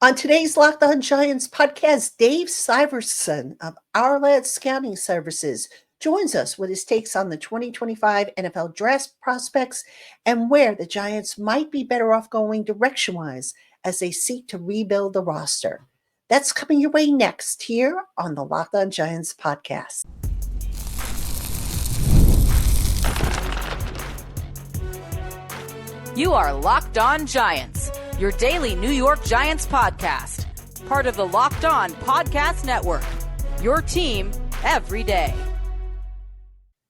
On today's Locked On Giants podcast, Dave Syverson of Our Lad Scouting Services joins us with his takes on the 2025 NFL Draft prospects and where the Giants might be better off going direction-wise as they seek to rebuild the roster. That's coming your way next here on the Locked On Giants podcast. You are Locked On Giants, your daily New York Giants podcast. Part of the Locked On Podcast Network, your team every day.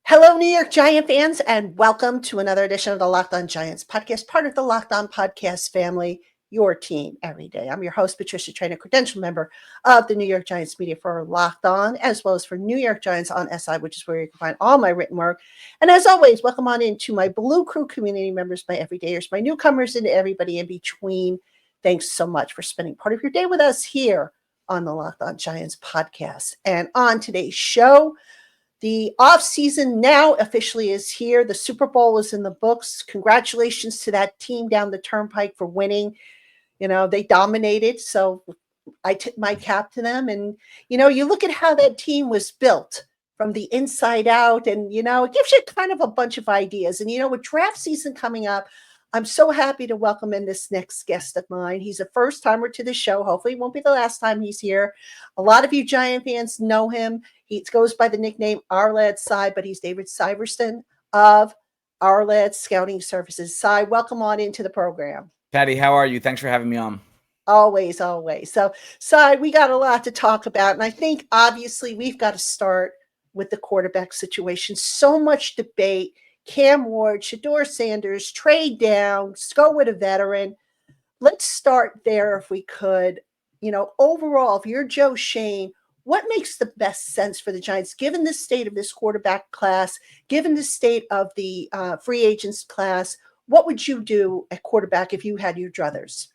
Hello, New York Giant fans, and welcome to another edition of the Locked On Giants podcast, part of the Locked On Podcast family, your team every day. I'm your host, Patricia Trainer, credential member of the New York Giants media for Locked On, as well as for New York Giants on SI, which is where you can find all my written work. And as always, welcome on into my Blue Crew community members, my everydayers, my newcomers, and everybody in between. Thanks so much for spending part of your day with us here on the Locked On Giants podcast. And on today's show, the offseason now officially is here. The Super Bowl is in the books. Congratulations to that team down the turnpike for winning. You know, they dominated, so I tip my cap to them. And, you know, you look at how that team was built from the inside out, and, you know, it gives you kind of a bunch of ideas. And, you know, with draft season coming up, I'm so happy to welcome in this next guest of mine. He's a first-timer to the show. Hopefully it won't be the last time he's here. A lot of you Giant fans know him. He goes by the nickname Our Lad Cy, but he's David Syverson of Our Lad Scouting Services. Cy, welcome on into the program. Patty, how are you? Thanks for having me on. Always, always. So, Cy, we got a lot to talk about. And I think, obviously, we've got to start with the quarterback situation. So much debate. Cam Ward, Shedeur Sanders, trade down, go with a veteran. Let's start there if we could. You know, overall, if you're Joe Schoen, what makes the best sense for the Giants, given the state of this quarterback class, given the state of the free agents class? What would you do at quarterback if you had your druthers?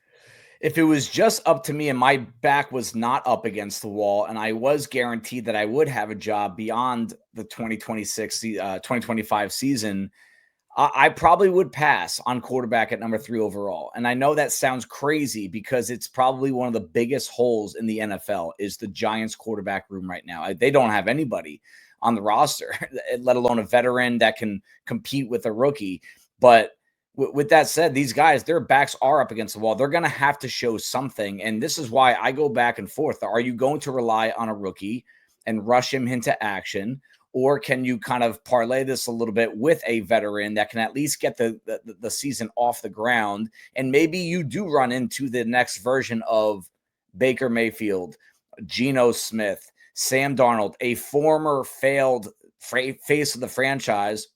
If it was just up to me and my back was not up against the wall and I was guaranteed that I would have a job beyond the 2025 season, I probably would pass on quarterback at number 3 overall. And I know that sounds crazy because it's probably one of the biggest holes in the NFL is the Giants quarterback room right now. They don't have anybody on the roster, let alone a veteran that can compete with a rookie. But with that said, these guys, their backs are up against the wall. They're going to have to show something. And this is why I go back and forth. Are you going to rely on a rookie and rush him into action? Or can you kind of parlay this a little bit with a veteran that can at least get the season off the ground? And maybe you do run into the next version of Baker Mayfield, Geno Smith, Sam Darnold, a former failed face of the franchise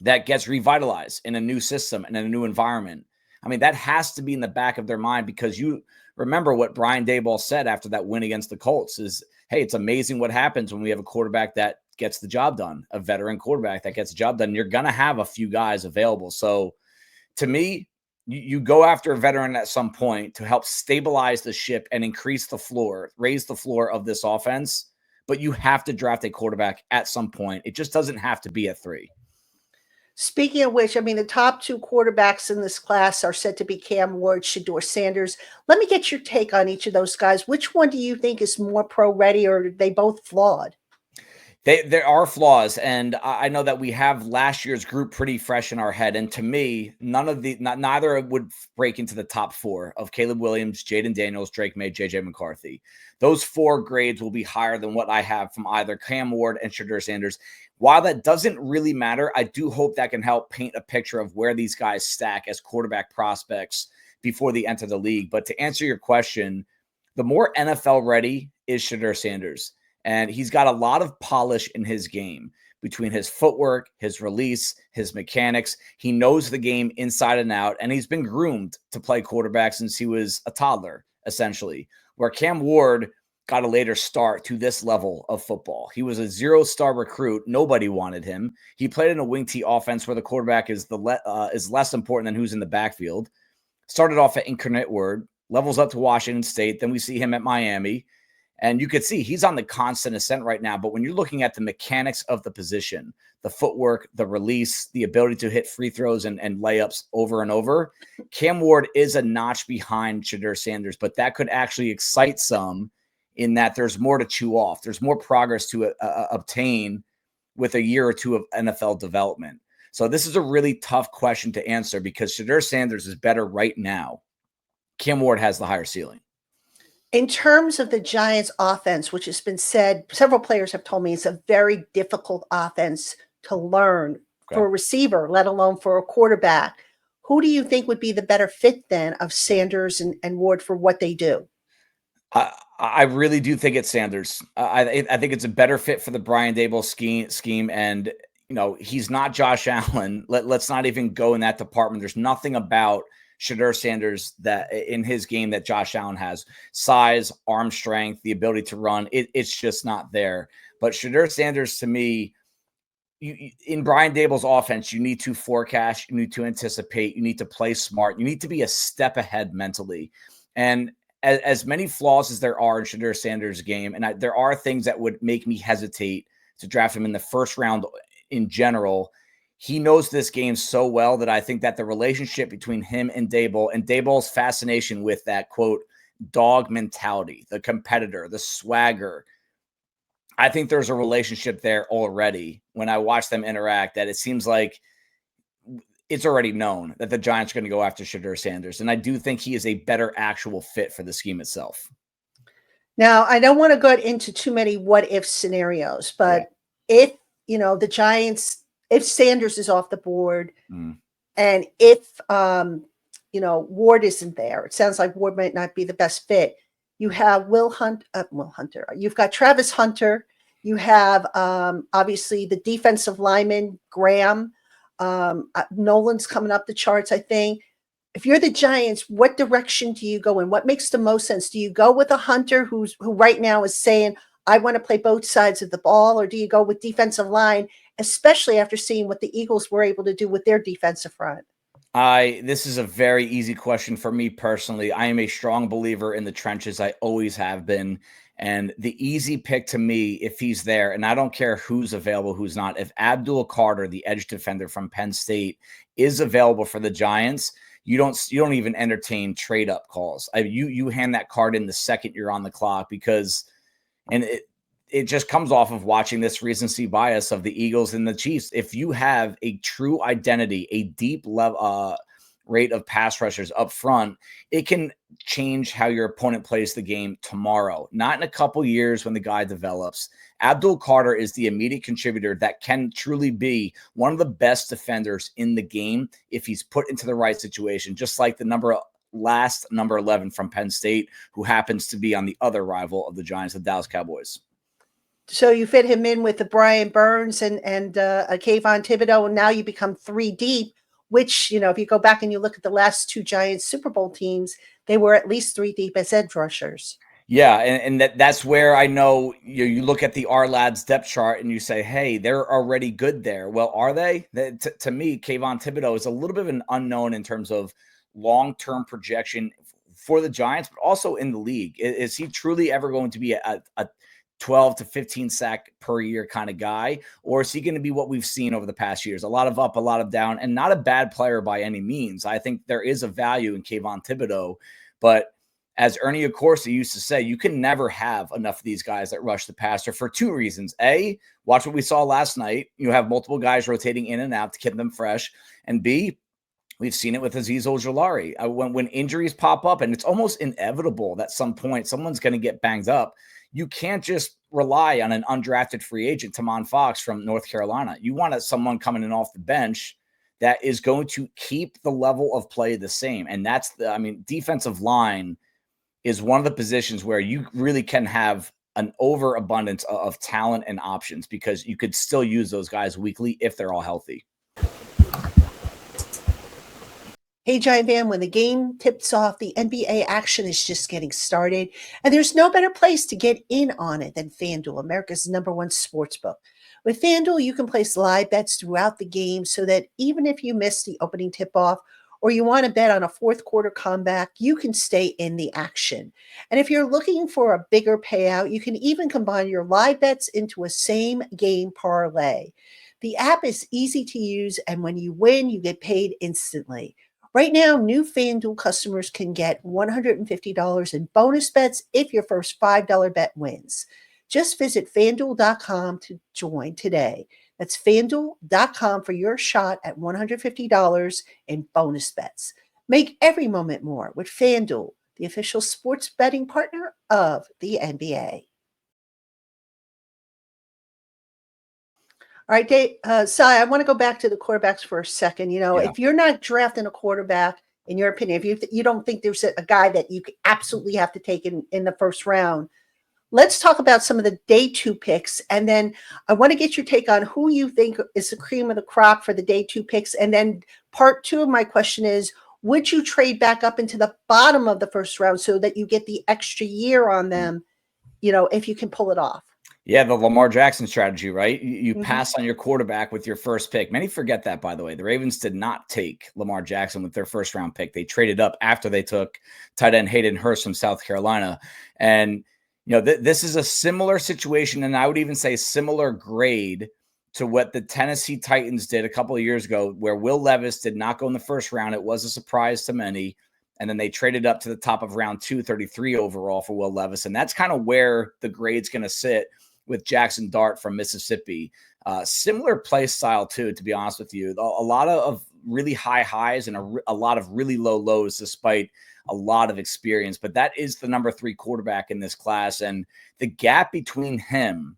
that gets revitalized in a new system and in a new environment. I mean, that has to be in the back of their mind because you remember what Brian Daboll said after that win against the Colts is, hey, it's amazing what happens when we have a quarterback that gets the job done, a veteran quarterback that gets the job done. You're going to have a few guys available. So to me, you go after a veteran at some point to help stabilize the ship and increase the floor, raise the floor of this offense. But you have to draft a quarterback at some point. It just doesn't have to be at 3. Speaking of which, I mean, the top 2 quarterbacks in this class are said to be Cam Ward, Shedeur Sanders. Let me get your take on each of those guys. Which one do you think is more pro-ready, or are they both flawed? There are flaws, and I know that we have last year's group pretty fresh in our head. And to me, neither would break into the top 4 of Caleb Williams, Jaden Daniels, Drake May, JJ McCarthy. Those 4 grades will be higher than what I have from either Cam Ward and Shedeur Sanders. While that doesn't really matter, I do hope that can help paint a picture of where these guys stack as quarterback prospects before they enter the league. But to answer your question, the more NFL ready is Shedeur Sanders. And he's got a lot of polish in his game between his footwork, his release, his mechanics. He knows the game inside and out, and he's been groomed to play quarterback since he was a toddler, essentially, where Cam Ward got a later start to this level of football. He was a 0-star recruit. Nobody wanted him. He played in a wing tee offense where the quarterback is less important than who's in the backfield. Started off at Incarnate Word, levels up to Washington State. Then we see him at Miami. And you could see he's on the constant ascent right now. But when you're looking at the mechanics of the position, the footwork, the release, the ability to hit free throws and layups over and over, Cam Ward is a notch behind Shedeur Sanders, but that could actually excite some in that there's more to chew off. There's more progress to obtain with a year or two of NFL development. So this is a really tough question to answer because Shedeur Sanders is better right now. Cam Ward has the higher ceiling. In terms of the Giants offense, which has been said, several players have told me it's a very difficult offense to learn for a receiver, let alone for a quarterback. Who do you think would be the better fit then of Sanders and Ward for what they do? I really do think it's Sanders. I think it's a better fit for the Brian Daboll scheme. And, he's not Josh Allen. Let's not even go in that department. There's nothing about Shedeur Sanders that in his game that Josh Allen has. Size, arm strength, the ability to run. It's just not there. But Shedeur Sanders, to me, in Brian Daboll's offense, you need to forecast, you need to anticipate, you need to play smart, you need to be a step ahead mentally. And as many flaws as there are in Shedeur Sanders' game, and there are things that would make me hesitate to draft him in the first round in general, he knows this game so well that I think that the relationship between him and Daboll's fascination with that, quote, dog mentality, the competitor, the swagger, I think there's a relationship there already when I watch them interact that it seems like it's already known that the Giants are going to go after Shedeur Sanders. And I do think he is a better actual fit for the scheme itself. Now, I don't want to go into too many what if scenarios, but if, the Giants, if Sanders is off the board and if, Ward isn't there, it sounds like Ward might not be the best fit. You have Will Hunter. You've got Travis Hunter. You have, obviously, the defensive lineman, Graham. Nolan's coming up the charts, I think. If you're the Giants, what direction do you go in? What makes the most sense? Do you go with a Hunter who right now is saying, I want to play both sides of the ball, or do you go with defensive line, especially after seeing what the Eagles were able to do with their defensive front? This is a very easy question for me personally. I am a strong believer in the trenches. I always have been. And the easy pick to me, if he's there, and I don't care who's available, who's not, if Abdul Carter, the edge defender from Penn State, is available for the Giants, you don't even entertain trade up calls. You hand that card in the second you're on the clock because, and it just comes off of watching this recency bias of the Eagles and the Chiefs. If you have a true identity, a deep level rate of pass rushers up front, it can change how your opponent plays the game tomorrow, not in a couple years when the guy develops. Abdul Carter is the immediate contributor that can truly be one of the best defenders in the game if he's put into the right situation, just like the last number 11 from Penn State, who happens to be on the other rival of the Giants, the Dallas Cowboys. So you fit him in with the Brian Burns and a Kayvon Thibodeau, and now you become three deep, which, if you go back and you look at the last two Giants Super Bowl teams, they were at least three deep as edge rushers. Yeah, and that's where I know you look at the R-Lads depth chart and you say, hey, they're already good there. Well, are they? To me, Kayvon Thibodeau is a little bit of an unknown in terms of long-term projection for the Giants, but also in the league. Is he truly ever going to be a 12 to 15 sack per year kind of guy? Or is he going to be what we've seen over the past years? A lot of up, a lot of down, and not a bad player by any means. I think there is a value in Kayvon Thibodeau, but as Ernie Accorsi used to say, you can never have enough of these guys that rush the passer for two reasons. A, watch what we saw last night. You have multiple guys rotating in and out to keep them fresh. And B, we've seen it with Azeez Ojulari. When injuries pop up, and it's almost inevitable that some point someone's going to get banged up, you can't just rely on an undrafted free agent, Tamon Fox from North Carolina. You want someone coming in off the bench that is going to keep the level of play the same. And that's defensive line is one of the positions where you really can have an overabundance of talent and options because you could still use those guys weekly if they're all healthy. Hey, Giant Fan, when the game tips off, the NBA action is just getting started, and there's no better place to get in on it than FanDuel, America's #1 sportsbook. With FanDuel, you can place live bets throughout the game so that even if you miss the opening tip-off or you want to bet on a fourth quarter comeback, you can stay in the action. And if you're looking for a bigger payout, you can even combine your live bets into a same game parlay. The app is easy to use, and when you win, you get paid instantly. Right now, new FanDuel customers can get $150 in bonus bets if your first $5 bet wins. Just visit fanduel.com to join today. That's fanduel.com for your shot at $150 in bonus bets. Make every moment more with FanDuel, the official sports betting partner of the NBA. All right, Dave, Sai, I want to go back to the quarterbacks for a second. Yeah. If you're not drafting a quarterback, in your opinion, if you don't think there's a guy that you absolutely have to take in the first round, let's talk about some of the day two picks. And then I want to get your take on who you think is the cream of the crop for the day two picks. And then part two of my question is, would you trade back up into the bottom of the first round so that you get the extra year on them, if you can pull it off? Yeah, the Lamar Jackson strategy, right? You Mhm. pass on your quarterback with your first pick. Many forget that, by the way. The Ravens did not take Lamar Jackson with their first round pick. They traded up after they took tight end Hayden Hurst from South Carolina. And, this is a similar situation, and I would even say similar grade to what the Tennessee Titans did a couple of years ago, where Will Levis did not go in the first round. It was a surprise to many. And then they traded up to the top of round 233 overall for Will Levis. And that's kind of where the grade's going to sit with Jackson Dart from Mississippi. Similar play style too, to be honest with you. A lot of really high highs and a lot of really low lows despite a lot of experience. But that is the number 3 quarterback in this class. And the gap between him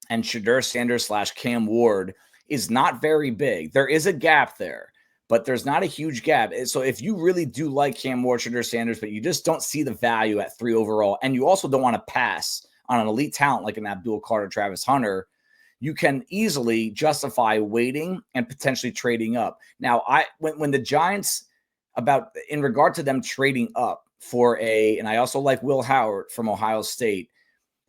and Shedeur Sanders / Cam Ward is not very big. There is a gap there, but there's not a huge gap. So if you really do like Cam Ward, Shedeur Sanders, but you just don't see the value at 3 overall, and you also don't want to pass on an elite talent like an Abdul Carter, Travis Hunter, you can easily justify waiting and potentially trading up. Now, when the Giants, in regard to them trading up for and I also like Will Howard from Ohio State,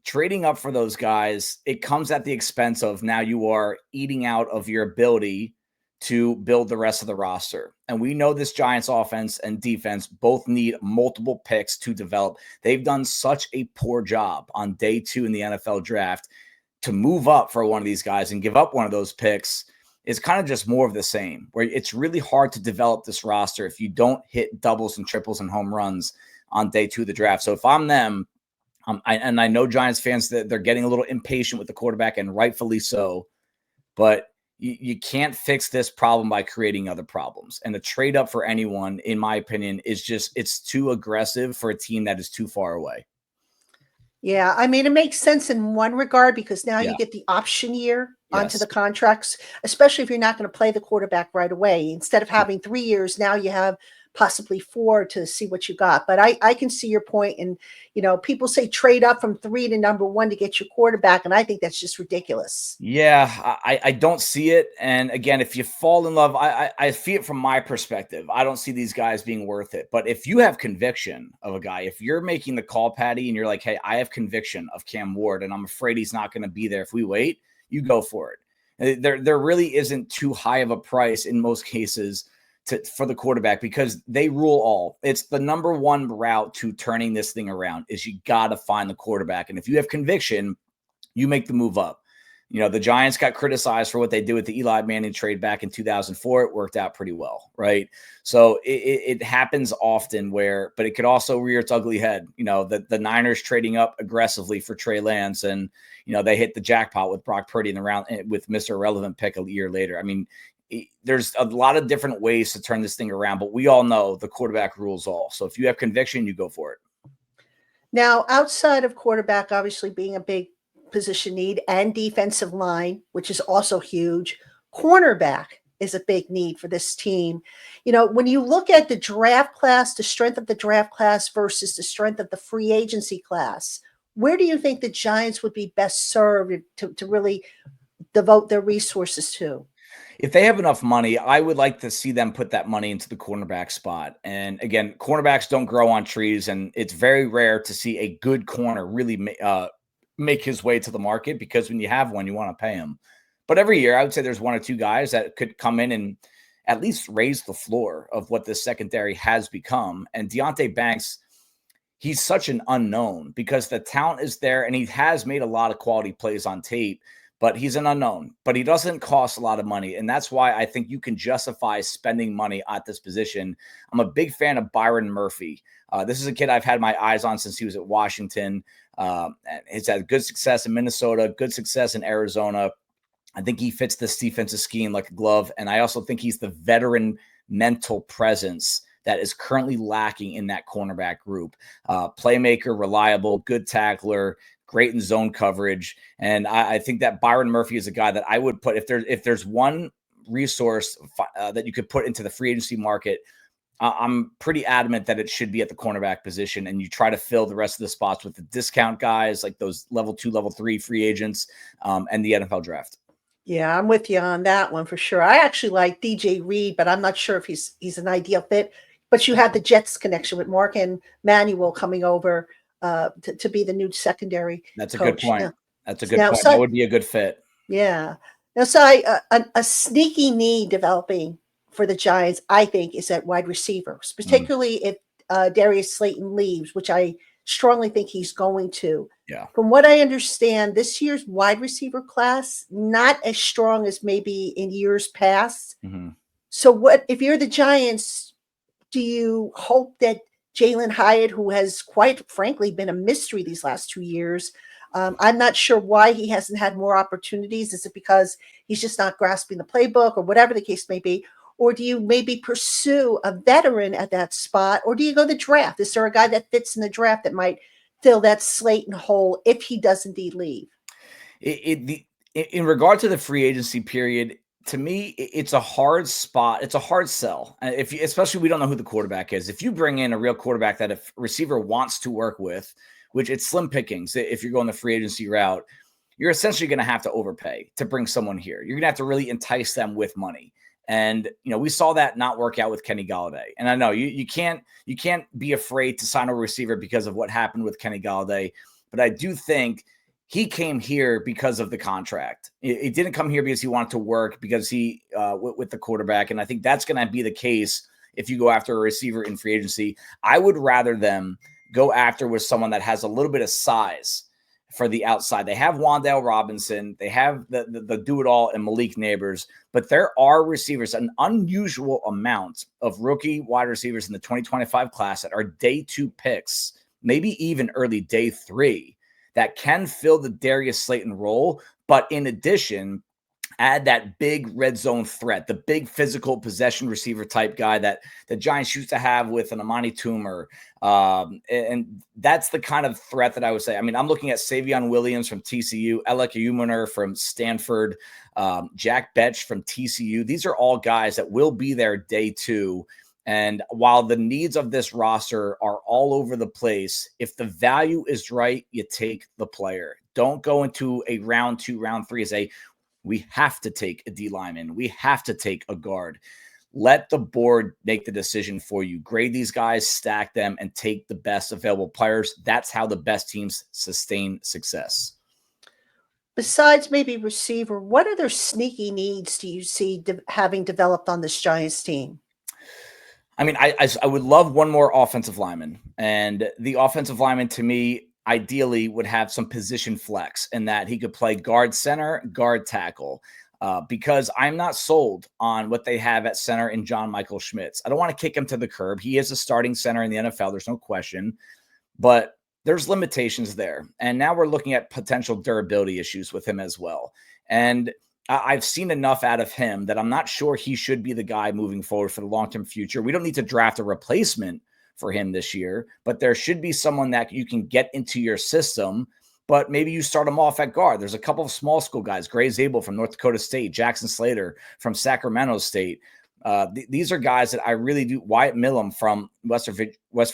trading up for those guys, it comes at the expense of now you are eating out of your ability to build the rest of the roster. And we know this Giants offense and defense both need multiple picks to develop. They've done such a poor job on day 2 in the NFL draft. To move up for one of these guys and give up one of those picks is kind of just more of the same, where it's really hard to develop this roster if you don't hit doubles and triples and home runs on day 2 of the draft. So if I'm them, I know Giants fans that they're getting a little impatient with the quarterback, and rightfully so, but you can't fix this problem by creating other problems. And the trade up for anyone, in my opinion, it's too aggressive for a team that is too far away. Yeah, I mean, it makes sense in one regard because now Yeah. you get the option year onto Yes. the contracts, especially if you're not going to play the quarterback right away. Instead of having 3 years, now you have possibly 4 to see what you got. But I can see your point. And, people say trade up from 3 to number 1 to get your quarterback. And I think that's just ridiculous. Yeah, I don't see it. And again, if you fall in love, I see it from my perspective. I don't see these guys being worth it. But if you have conviction of a guy, if you're making the call, Patty, and you're like, hey, I have conviction of Cam Ward, and I'm afraid he's not going to be there if we wait, you go for it. There really isn't too high of a price in most cases for the quarterback, because they rule all. It's the number 1 route to turning this thing around is you got to find the quarterback. And if you have conviction, you make the move up. The Giants got criticized for what they did with the Eli Manning trade back in 2004. It worked out pretty well, right? So it happens often but it could also rear its ugly head. The Niners trading up aggressively for Trey Lance, and, they hit the jackpot with Brock Purdy in the round with Mr. Irrelevant pick a year later. I mean, there's a lot of different ways to turn this thing around, but we all know the quarterback rules all. So if you have conviction, you go for it. Now, outside of quarterback, obviously being a big position need, and defensive line, which is also huge, cornerback is a big need for this team. When you look at the draft class, the strength of the draft class versus the strength of the free agency class, where do you think the Giants would be best served to really devote their resources to? If they have enough money, I would like to see them put that money into the cornerback spot. And again, cornerbacks don't grow on trees, and it's very rare to see a good corner really make his way to the market, because when you have one, you want to pay him. But every year, I would say there's 1 or 2 guys that could come in at least raise the floor of what this secondary has become. And Deonte Banks, he's such an unknown because the talent is there and he has made a lot of quality plays on tape, but he's an unknown. But he doesn't cost a lot of money. And that's why I think you can justify spending money at this position. I'm a big fan of Byron Murphy. This is a kid I've had my eyes on since he was at Washington. He's had good success in Minnesota, good success in Arizona. I think he fits this defensive scheme like a glove. And I also think he's the veteran mental presence that is currently lacking in that cornerback group. Playmaker, reliable, good tackler, great in zone coverage. And I think that Byron Murphy is a guy that I would put, if there's one resource that you could put into the free agency market, I'm pretty adamant that it should be at the cornerback position, and you try to fill the rest of the spots with the discount guys like those level 2, level 3 free agents and the NFL draft. Yeah, I'm with you on that one for sure. I actually like DJ Reed, but I'm not sure if he's an ideal fit. But you have the Jets connection with Mark and Manuel coming over to be the new secondary That's a coach. good point. Now, That's a good point. That would be a good fit. Yeah. Now, so a sneaky need developing for the Giants, I think, is at wide receivers, particularly if Darius Slayton leaves, which I strongly think he's going to. Yeah. From what I understand, this year's wide receiver class, not as strong as maybe in years past. Mm-hmm. So what if you're the Giants, do you hope that Jalen Hyatt, who has quite frankly been a mystery these last 2 years, I'm not sure why he hasn't had more opportunities. Is it because he's just not grasping the playbook or whatever the case may be? Or do you maybe pursue a veteran at that spot? Or do you go the draft? Is there a guy that fits in the draft that might fill that Slayton hole if he does indeed leave? In regard to the free agency period, to me, it's a hard spot. It's a hard sell. Especially we don't know who the quarterback is. If you bring in a real quarterback that a receiver wants to work with, which it's slim pickings if you're going the free agency route, you're essentially going to have to overpay to bring someone here. You're going to have to really entice them with money. And, we saw that not work out with Kenny Golladay. And I know you can't be afraid to sign a receiver because of what happened with Kenny Golladay. But I do think he came here because of the contract. He didn't come here because he wanted to work because he with the quarterback. And I think that's going to be the case if you go after a receiver in free agency. I would rather them go after with someone that has a little bit of size for the outside. They have Wan'Dale Robinson. They have the do-it-all and Malik Neighbors. But there are receivers, an unusual amount of rookie wide receivers in the 2025 class that are day 2 picks, maybe even early day 3, that can fill the Darius Slayton role. But in addition, add that big red zone threat, the big physical possession receiver type guy that the Giants used to have with an Amani Toomer. And that's the kind of threat that I would say. I mean, I'm looking at Savion Williams from TCU, Alec Umuner from Stanford, Jack Betch from TCU. These are all guys that will be there day 2. And while the needs of this roster are all over the place, if the value is right, you take the player. Don't go into a round 2, round 3 and say, we have to take a D lineman. We have to take a guard. Let the board make the decision for you. Grade these guys, stack them, and take the best available players. That's how the best teams sustain success. Besides maybe receiver, what other sneaky needs do you see having developed on this Giants team? I mean, I would love one more offensive lineman. And the offensive lineman, to me, ideally would have some position flex in that he could play guard center, guard tackle, because I'm not sold on what they have at center in John Michael Schmitz. I don't want to kick him to the curb. He is a starting center in the NFL. There's no question, but there's limitations there. And now we're looking at potential durability issues with him as well. And I've seen enough out of him that I'm not sure he should be the guy moving forward for the long-term future. We don't need to draft a replacement for him this year, but there should be someone that you can get into your system, but maybe you start him off at guard. There's a couple of small school guys, Gray Zabel from North Dakota State, Jackson Slater from Sacramento State. These are guys that I really do. Wyatt Millam from West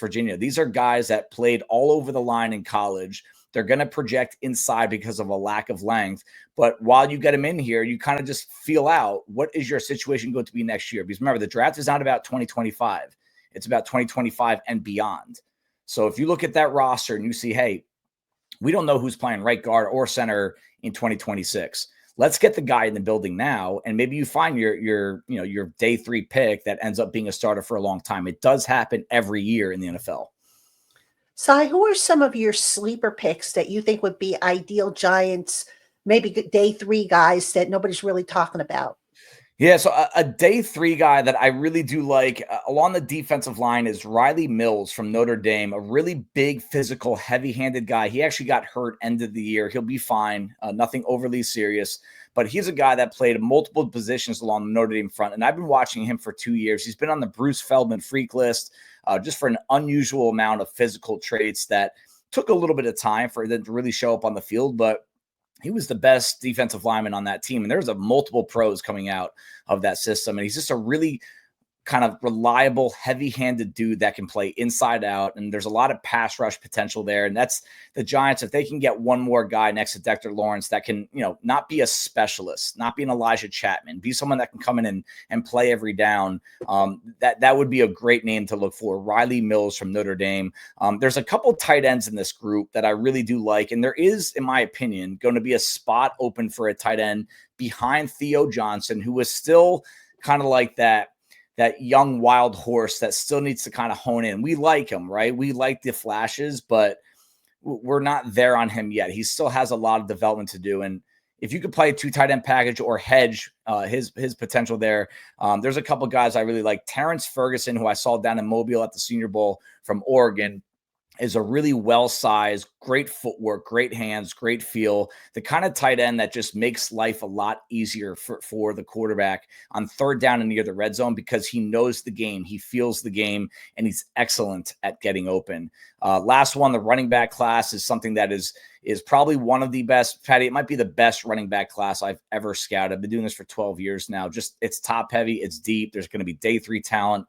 Virginia. These are guys that played all over the line in college. They're going to project inside because of a lack of length. But while you get them in here, you kind of just feel out what is your situation going to be next year. Because remember, the draft is not about 2025. It's about 2025 and beyond. So if you look at that roster and you see, hey, we don't know who's playing right guard or center in 2026. let's get the guy in the building now. And maybe you find your day 3 pick that ends up being a starter for a long time. It does happen every year in the NFL. Sai, who are some of your sleeper picks that you think would be ideal Giants, maybe day 3 guys that nobody's really talking about? Yeah, so a day 3 guy that I really do like along the defensive line is Riley Mills from Notre Dame, a really big, physical, heavy-handed guy. He actually got hurt end of the year. He'll be fine, nothing overly serious. But he's a guy that played multiple positions along the Notre Dame front, and I've been watching him for 2 years. He's been on the Bruce Feldman freak list just for an unusual amount of physical traits that took a little bit of time for them to really show up on the field, but he was the best defensive lineman on that team. And there's multiple pros coming out of that system. And he's just a really kind of reliable, heavy-handed dude that can play inside out. And there's a lot of pass rush potential there. And that's the Giants. If they can get one more guy next to Dexter Lawrence that can, not be a specialist, not be an Elijah Chapman, be someone that can come in and play every down, that would be a great name to look for. Riley Mills from Notre Dame. There's a couple tight ends in this group that I really do like. And there is, in my opinion, going to be a spot open for a tight end behind Theo Johnson, who is still kind of like that young wild horse that still needs to kind of hone in. We like him, right? We like the flashes, but we're not there on him yet. He still has a lot of development to do. And if you could play a 2 tight end package or hedge his potential there, there's a couple guys I really like. Terrence Ferguson, who I saw down in Mobile at the Senior Bowl from Oregon, is a really well-sized, great footwork, great hands, great feel, the kind of tight end that just makes life a lot easier for the quarterback on third down and near the red zone because he knows the game, he feels the game, and he's excellent at getting open. Last one, the running back class is something that is probably one of the best. Patty, it might be the best running back class I've ever scouted. I've been doing this for 12 years now. Just it's top heavy, it's deep. There's going to be day 3 talent.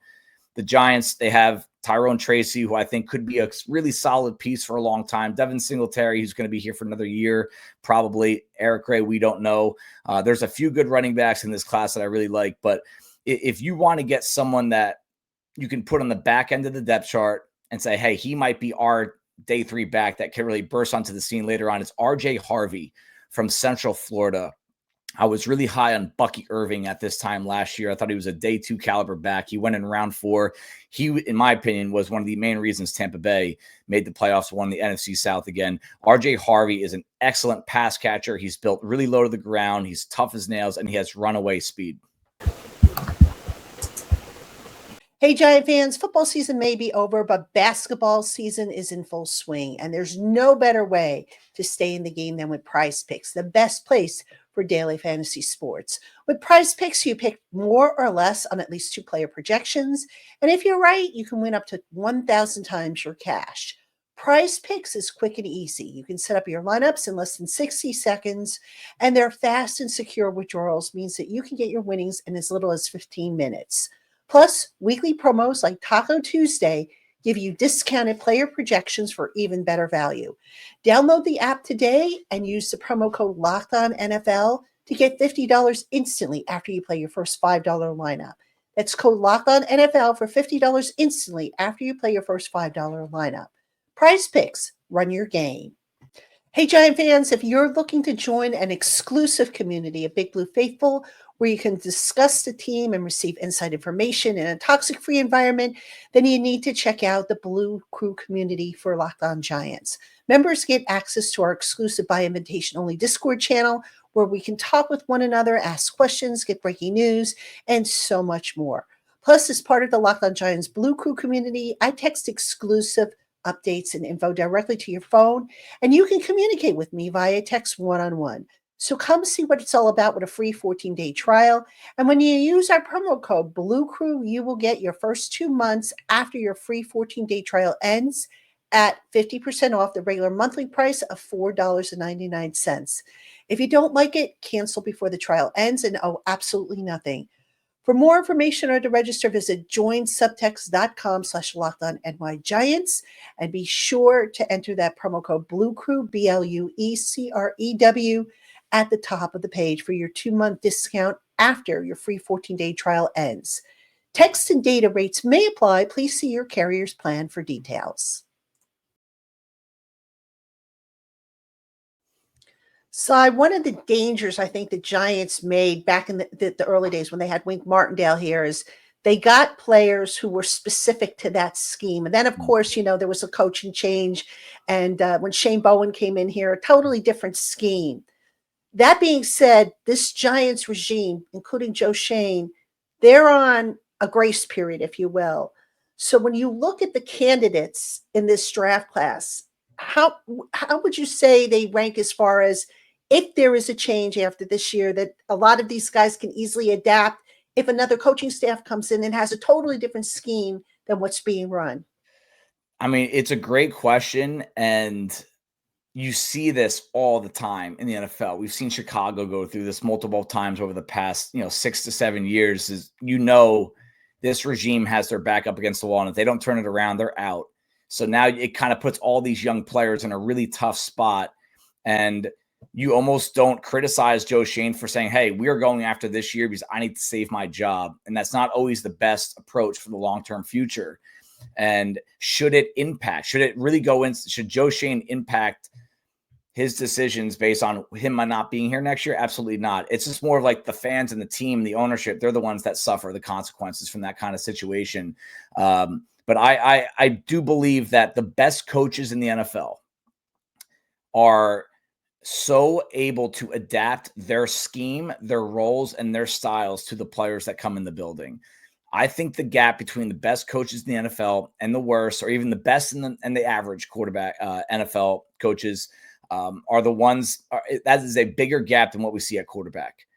The Giants, they have Tyrone Tracy, who I think could be a really solid piece for a long time. Devin Singletary, who's going to be here for another year, probably. Eric Gray, we don't know. There's a few good running backs in this class that I really like. But if you want to get someone that you can put on the back end of the depth chart and say, hey, he might be our day 3 back that can really burst onto the scene later on, it's RJ Harvey from Central Florida. I was really high on Bucky Irving at this time last year. I thought he was a day 2 caliber back. He went in round 4. He, in my opinion, was one of the main reasons Tampa Bay made the playoffs, won the NFC South again. RJ Harvey is an excellent pass catcher. He's built really low to the ground. He's tough as nails, and he has runaway speed. Hey, Giant fans, football season may be over, but basketball season is in full swing, and there's no better way to stay in the game than with Prize Picks, the best place for daily fantasy sports. With Prize Picks, you pick more or less on at least 2 player projections, and if you're right, you can win up to 1,000 times your cash. Prize Picks is quick and easy. You can set up your lineups in less than 60 seconds, and their fast and secure withdrawals means that you can get your winnings in as little as 15 minutes. Plus, weekly promos like Taco Tuesday give you discounted player projections for even better value. Download the app today and use the promo code LOCKEDONNFL to get $50 instantly after you play your first $5 lineup. That's code LOCKEDONNFL for $50 instantly after you play your first $5 lineup. Prize Picks, run your game. Hey, Giant fans, if you're looking to join an exclusive community of Big Blue Faithful, where you can discuss the team and receive inside information in a toxic-free environment, then you need to check out the Blue Crew community for Locked On Giants. Members get access to our exclusive by invitation only Discord channel, where we can talk with one another, ask questions, get breaking news, and so much more. Plus, as part of the Locked On Giants Blue Crew community, I text exclusive updates and info directly to your phone, and you can communicate with me via text one-on-one. So come see what it's all about with a free 14-day trial. And when you use our promo code Blue Crew, you will get your first 2 months after your free 14-day trial ends at 50% off the regular monthly price of $4.99. If you don't like it, cancel before the trial ends and owe absolutely nothing. For more information or to register, visit joinsubtext.com/LockedOnNYGiants and be sure to enter that promo code Blue Crew, BLUECREW, at the top of the page for your 2-month discount after your free 14-day trial ends. Text and data rates may apply. Please see your carrier's plan for details. So one of the dangers I think the Giants made back in the early days when they had Wink Martindale here is they got players who were specific to that scheme. And then, of Mm. course, there was a coaching change. And when Shane Bowen came in here, a totally different scheme. That being said, this Giants regime, including Joe Shane, they're on a grace period, if you will. So when you look at the candidates in this draft class, how how would you say they rank as far as if there is a change after this year that a lot of these guys can easily adapt if another coaching staff comes in and has a totally different scheme than what's being run? I mean, it's a great question, and you see this all the time in the NFL. We've seen Chicago go through this multiple times over the past, 6 to 7 years. This regime has their back up against the wall, and if they don't turn it around, they're out. So now it kind of puts all these young players in a really tough spot, and you almost don't criticize Joe Shane for saying, "Hey, we are going after this year because I need to save my job," and that's not always the best approach for the long-term future. And should it really go in? Should Joe Shane impact his decisions based on him not being here next year? Absolutely not. It's just more of like the fans and the team, the ownership. They're the ones that suffer the consequences from that kind of situation. But I do believe that the best coaches in the NFL are so able to adapt their scheme, their roles, and their styles to the players that come in the building. I think the gap between the best coaches in the NFL and the worst, or even the best and the average quarterback NFL coaches, are the ones that is a bigger gap than what we see at quarterback.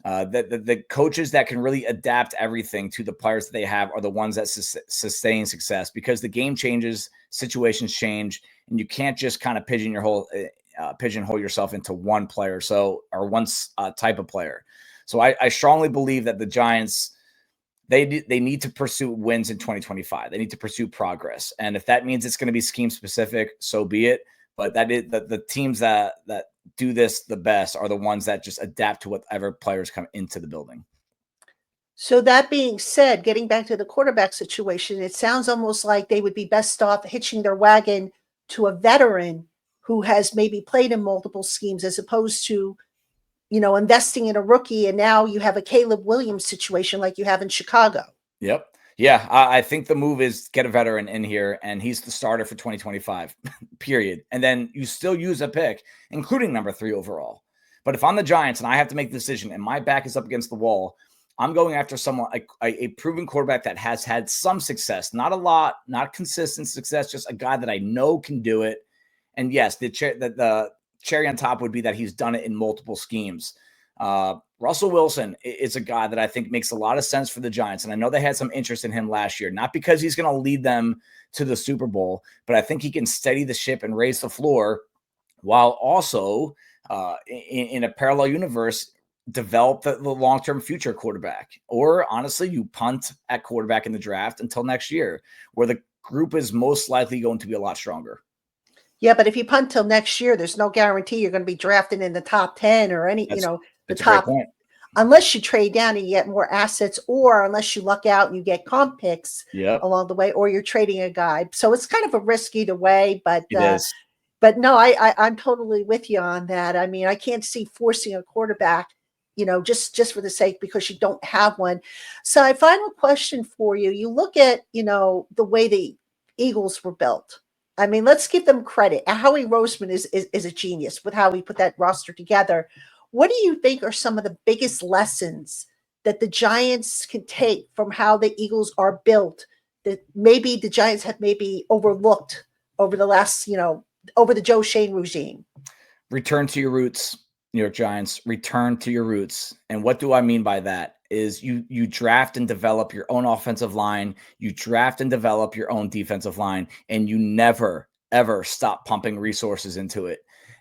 The coaches that can really adapt everything to the players that they have are the ones that sustain success, because the game changes, situations change, and you can't just kind of pigeonhole yourself into one player, or one type of player. So I strongly believe that the Giants, they need to pursue wins in 2025. They need to pursue progress, and if that means it's going to be scheme specific, so be it. But the teams that do this the best are the ones that just adapt to whatever players come into the building. So that being said, getting back to the quarterback situation, it sounds almost like they would be best off hitching their wagon to a veteran who has maybe played in multiple schemes as opposed to, investing in a rookie. And now you have a Caleb Williams situation like you have in Chicago. Yep. Yeah, I think the move is get a veteran in here, and he's the starter for 2025, period. And then you still use a pick, including number 3 overall. But if I'm the Giants and I have to make the decision and my back is up against the wall, I'm going after someone, a proven quarterback that has had some success, not a lot, not consistent success, just a guy that I know can do it. And yes, the cherry on top would be that he's done it in multiple schemes. Russell Wilson is a guy that I think makes a lot of sense for the Giants. And I know they had some interest in him last year, not because he's going to lead them to the Super Bowl, but I think he can steady the ship and raise the floor while also in a parallel universe, develop the long-term future quarterback. Or honestly, you punt at quarterback in the draft until next year, where the group is most likely going to be a lot stronger. Yeah, but if you punt till next year, there's no guarantee you're going to be drafted in the top 10 or any, the That's a great top, point. unless you trade down and you get more assets, or unless you luck out and you get comp picks Yep, along the way, or you're trading a guy. So it's kind of a risk either way. But it is. but no, I'm totally with you on that. I mean, I can't see forcing a quarterback, just for the sake because you don't have one. So, a final question for you: you look at the way the Eagles were built. I mean, let's give them credit. Howie Roseman is a genius with how he put that roster together. What do you think are some of the biggest lessons that the Giants can take from how the Eagles are built that maybe the Giants have maybe overlooked over the last, over the Joe Shane regime? Return to your roots, New York Giants. Return to your roots. And what do I mean by that? Is you draft and develop your own offensive line, you draft and develop your own defensive line, and you never, ever stop pumping resources into it.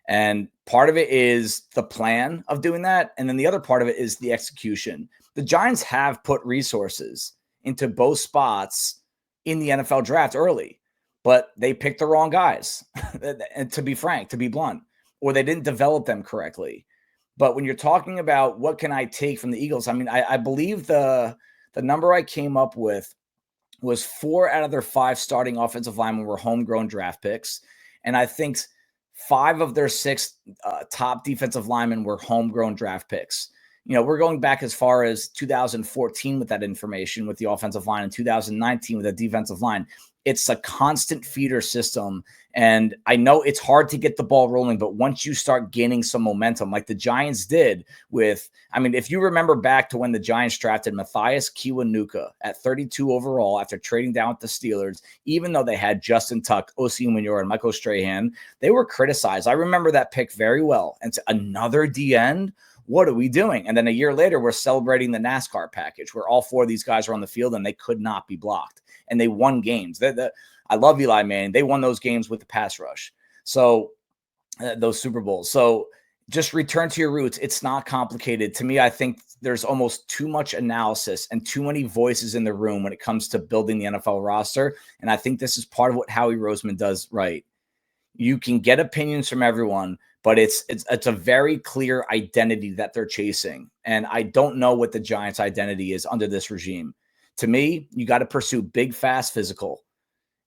And part of it is the plan of doing that. And then the other part of it is the execution. The Giants have put resources into both spots in the NFL draft early, but they picked the wrong guys. And to be frank, to be blunt, or they didn't develop them correctly. But when you're talking about what can I take from the Eagles, I mean, I believe the number I came up with was 4 out of their 5 starting offensive linemen were homegrown draft picks. And I think 5 of their 6 top defensive linemen were homegrown draft picks. We're going back as far as 2014 with that information with the offensive line, and 2019 with the defensive line. It's a constant feeder system. And I know it's hard to get the ball rolling, but once you start gaining some momentum, like the Giants did if you remember back to when the Giants drafted Matthias Kiwanuka at 32 overall after trading down with the Steelers, even though they had Justin Tuck, Osi Umenyiora, and Michael Strahan, they were criticized. I remember that pick very well. And another D-end? What are we doing? And then a year later, we're celebrating the NASCAR package where all 4 of these guys were on the field and they could not be blocked. And they won games. I love Eli Manning. They won those games with the pass rush. So those Super Bowls. So just return to your roots. It's not complicated. To me, I think there's almost too much analysis and too many voices in the room when it comes to building the NFL roster. And I think this is part of what Howie Roseman does right. You can get opinions from everyone, but it's a very clear identity that they're chasing. And I don't know what the Giants' identity is under this regime. To me, you got to pursue big, fast, physical,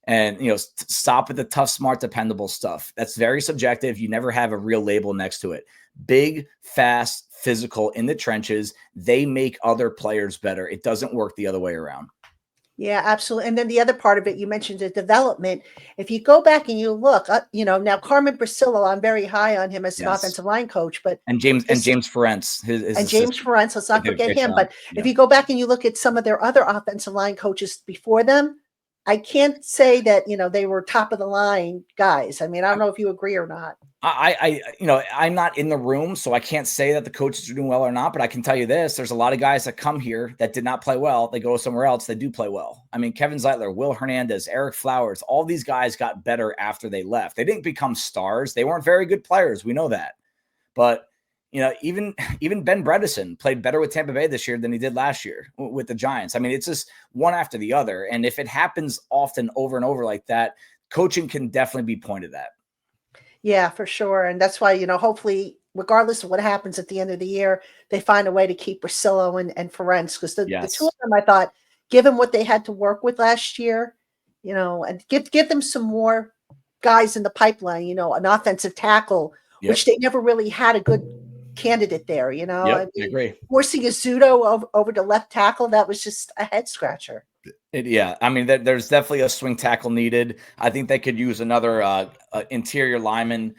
and stop with the tough, smart, dependable stuff. That's very subjective. You never have a real label next to it. Big, fast, physical in the trenches. They make other players better. It doesn't work the other way around. Yeah, absolutely. And then the other part of it, you mentioned the development. If you go back and you look, now Carmen Brasillo, I'm very high on him as an offensive line coach, but James Ferentz, James Ferentz, let's not forget him. But yeah. If you go back and you look at some of their other offensive line coaches before them, I can't say that they were top of the line guys. I mean, I don't know if you agree or not. I'm not in the room, so I can't say that the coaches are doing well or not, but I can tell you this. There's a lot of guys that come here that did not play well. They go somewhere else. They do play well. I mean, Kevin Zeitler, Will Hernandez, Eric Flowers, all these guys got better after they left. They didn't become stars. They weren't very good players. We know that. But, even Ben Bredesen played better with Tampa Bay this year than he did last year with the Giants. I mean, it's just one after the other. And if it happens often over and over like that, coaching can definitely be pointed at. Yeah, for sure. And that's why, hopefully, regardless of what happens at the end of the year, they find a way to keep Brasillo and Ferentz, because the two of them, I thought, given what they had to work with last year, and give them some more guys in the pipeline, an offensive tackle, which they never really had a good candidate there, I agree. Forcing Izzuto over to left tackle, that was just a head scratcher. I mean, there's definitely a swing tackle needed. I think they could use another interior lineman,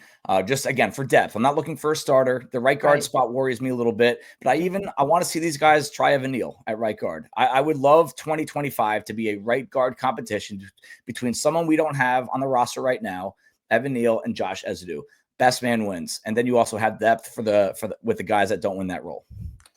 just again for depth. I'm not looking for a starter. The right guard spot worries me a little bit, but I want to see these guys try Evan Neal at right guard. I would love 2025 to be a right guard competition between someone we don't have on the roster right now, Evan Neal and Josh Ezeudu. Best man wins, and then you also have depth with the guys that don't win that role.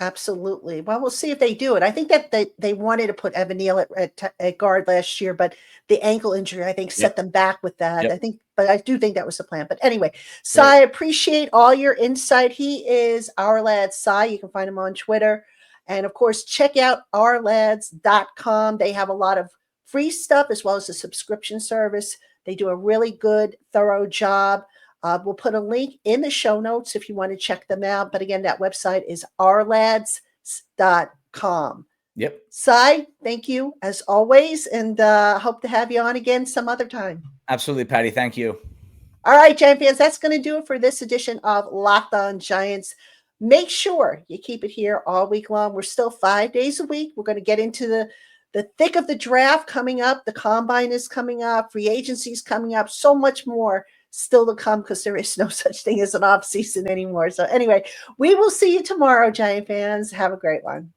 Absolutely. Well, we'll see if they do it. I think that they wanted to put Evan Neal at guard last year, but the ankle injury, I think, set them back with that. But I do think that was the plan. But anyway, Cy, I appreciate all your insight. He is Our Lad Cy. You can find him on Twitter. And of course, check out ourlads.com. They have a lot of free stuff as well as a subscription service. They do a really good, thorough job. We'll put a link in the show notes if you want to check them out. But again, that website is ourlads.com. Yep. Cy, thank you as always. And hope to have you on again some other time. Absolutely, Patty. Thank you. All right, Giant fans, that's going to do it for this edition of Locked On Giants. Make sure you keep it here all week long. We're still 5 days a week. We're going to get into the thick of the draft coming up. The combine is coming up. Free agency is coming up. So much more still to come, because there is no such thing as an off season anymore. So anyway, we will see you tomorrow, Giant fans. Have a great one.